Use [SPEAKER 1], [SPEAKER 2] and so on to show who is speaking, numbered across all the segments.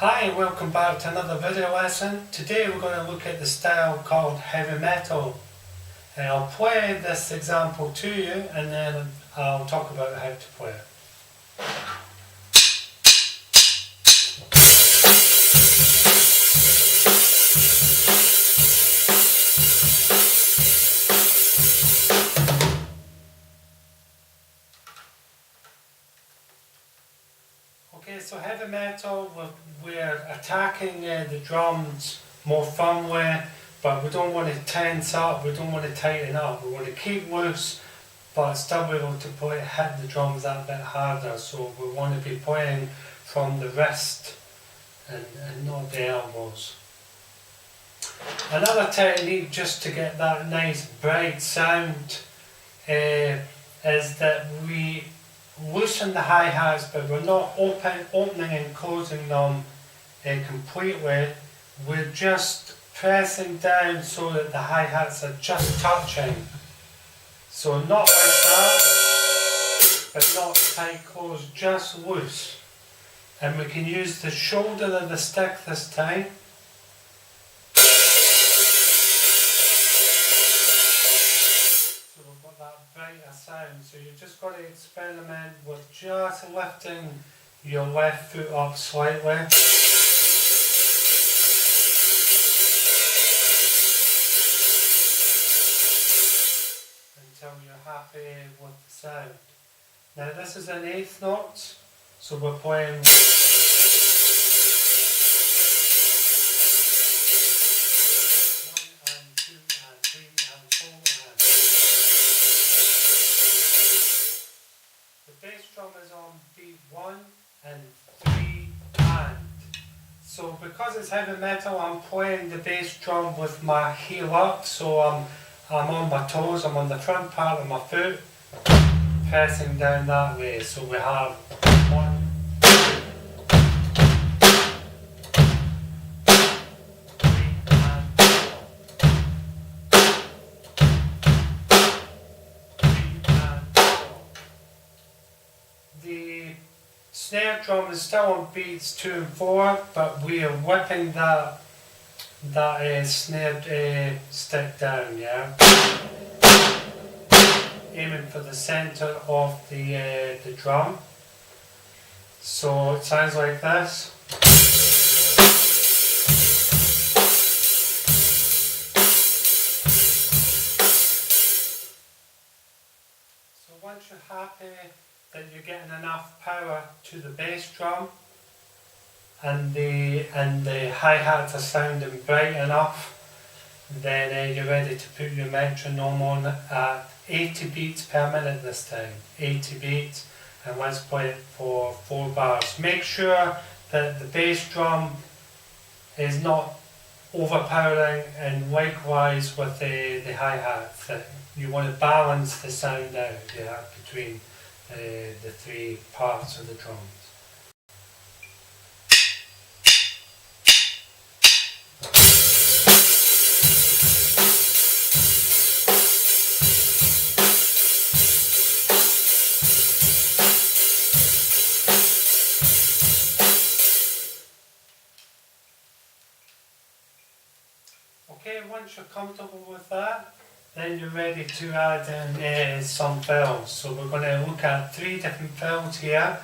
[SPEAKER 1] Hi and welcome back to another video lesson. Today we're going to look at the style called heavy metal. And I'll play this example to you and then I'll talk about how to play it. Okay, so heavy metal, we're attacking the drums more firmly, but we don't want to tense up, we don't want to tighten up, we want to keep loose, but still be able to hit the drums that bit harder. So we want to be playing from the wrist and not the elbows. Another technique just to get that nice bright sound is that we loosen the hi-hats, but we're not opening and closing them completely. We're just pressing down so that the hi-hats are just touching. So not like that, but not tight closed, just loose. And we can use the shoulder of the stick this time. Brighter sound. So you just got to experiment with just lifting your left foot up slightly until you're happy with the sound. Now this is an eighth note, so we're playing is on beat 1 and 3 and. So because it's heavy metal, I'm playing the bass drum with my heel up, so I'm on my toes, I'm on the front part of my foot, pressing down that way. So we have 1, 3 snare drum is still on beats 2 and 4, but we are whipping that snare stick down, yeah? Aiming for the centre of the drum. So it sounds like this. So once you're happy that you're getting enough power to the bass drum and the hi-hats are sounding bright enough, then you're ready to put your metronome on at 80 beats per minute this time. 80 beats, and let's play it for 4 bars. Make sure that the bass drum is not overpowering, and likewise with the hi-hat thing. You want to balance the sound out, yeah, between the 3 parts of the drums. Okay, once you're comfortable with that, then you're ready to add in some fills. So we're going to look at 3 different fills here.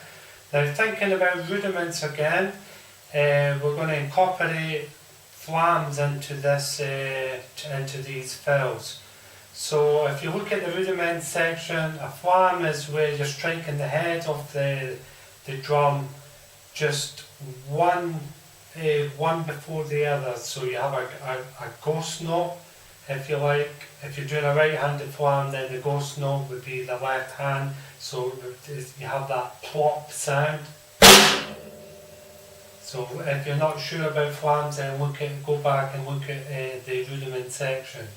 [SPEAKER 1] Now thinking about rudiments again, we're going to incorporate flams into these fills. So if you look at the rudiment section, a flam is where you're striking the head of the drum just one before the other. So you have a ghost note, if you like. If you're doing a right-handed flam, then the ghost note would be the left hand, so you have that plop sound. So if you're not sure about flams, then go back and look at the rudiment section.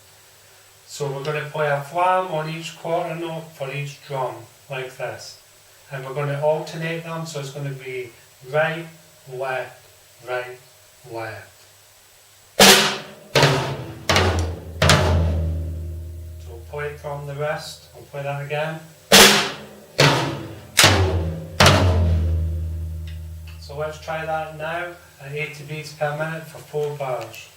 [SPEAKER 1] So we're going to play a flam on each quarter note for each drum, like this. And we're going to alternate them, so it's going to be right, left, right, left. Play from the wrist. I'll play that again. So let's try that now at 80 beats per minute for 4 bars.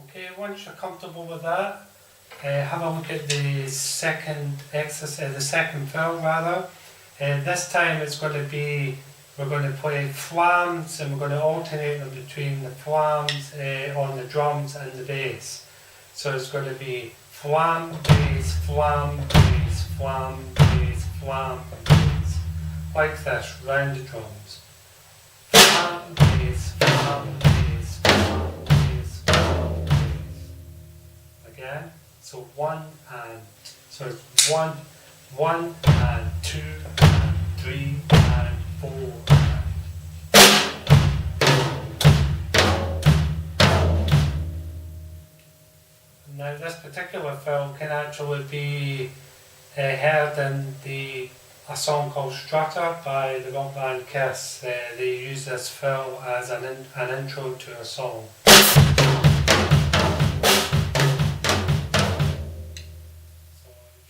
[SPEAKER 1] Okay, once you're comfortable with that, have a look at the second exercise, the second fill rather. This time it's going to be, we're going to play flams and we're going to alternate them between the flams on the drums and the bass. So it's going to be flam, bass, flam, bass, flam, bass, flam, bass. Like this, round the drums. Flam, bass, flam, bass, flam, bass, flam, bass. Again. So 1 and, so it's 1, 1 and 2 and 3 and 4 and. Now this particular fill can actually be heard in a song called Strutter by the rock band Kiss. They use this fill as an intro to a song.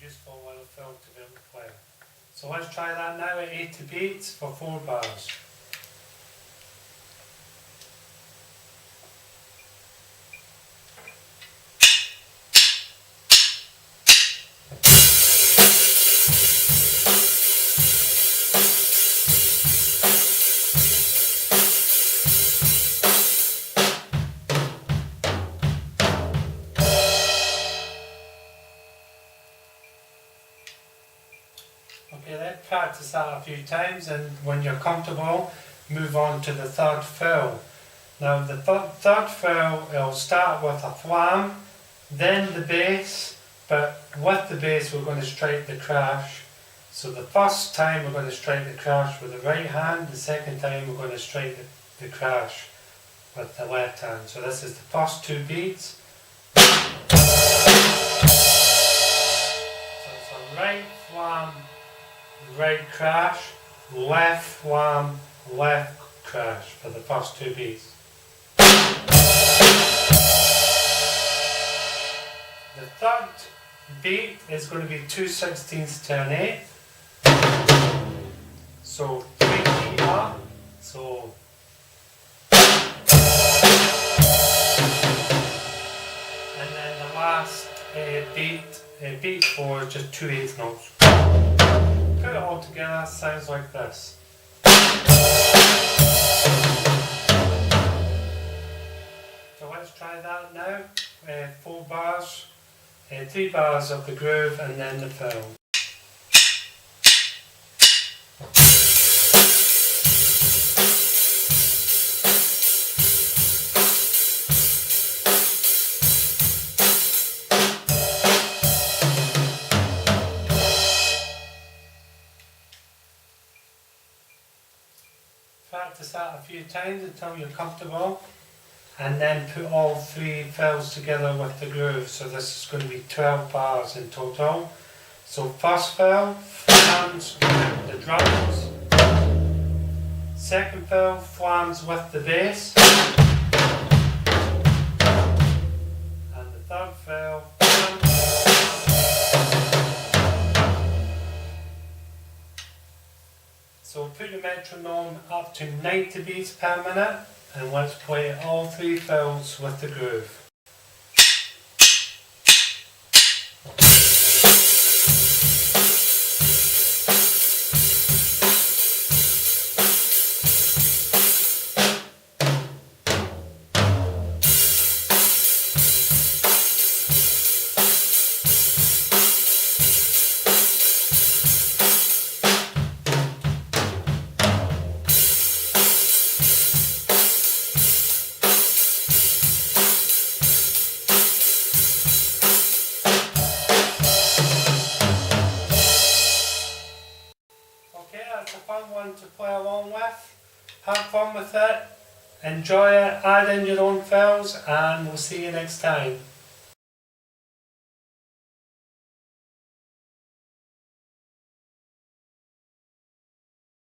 [SPEAKER 1] Useful little fill to be able to play. So let's try that now at 80 beats for 4 bars. Okay, then practice that a few times, and when you're comfortable, move on to the third fill. Now the third fill, it'll start with a flam, then the bass, but with the bass we're going to strike the crash. So the first time we're going to strike the crash with the right hand, the second time we're going to strike the crash with the left hand. So this is the first 2 beats. So it's a right flam, right crash, left flam, left crash for the first 2 beats. The third beat is going to be 2/16 to an 8. So 3 feet up. So and then the last beat 4 is just 2 8 notes. Put it all together, sounds like this. So let's try that now. 4 bars, 3 bars of the groove and then the fill. Practice that a few times until you're comfortable, and then put all 3 fills together with the groove. So this is going to be 12 bars in total. So first fill, flams with the drums. Second fill, flams with the bass. And the third fill, flams. So put your metronome up to 90 beats per minute, and let's play all 3 fills with the groove. That's a fun one to play along with. Have fun with it, enjoy it, add in your own fills, and we'll see you next time.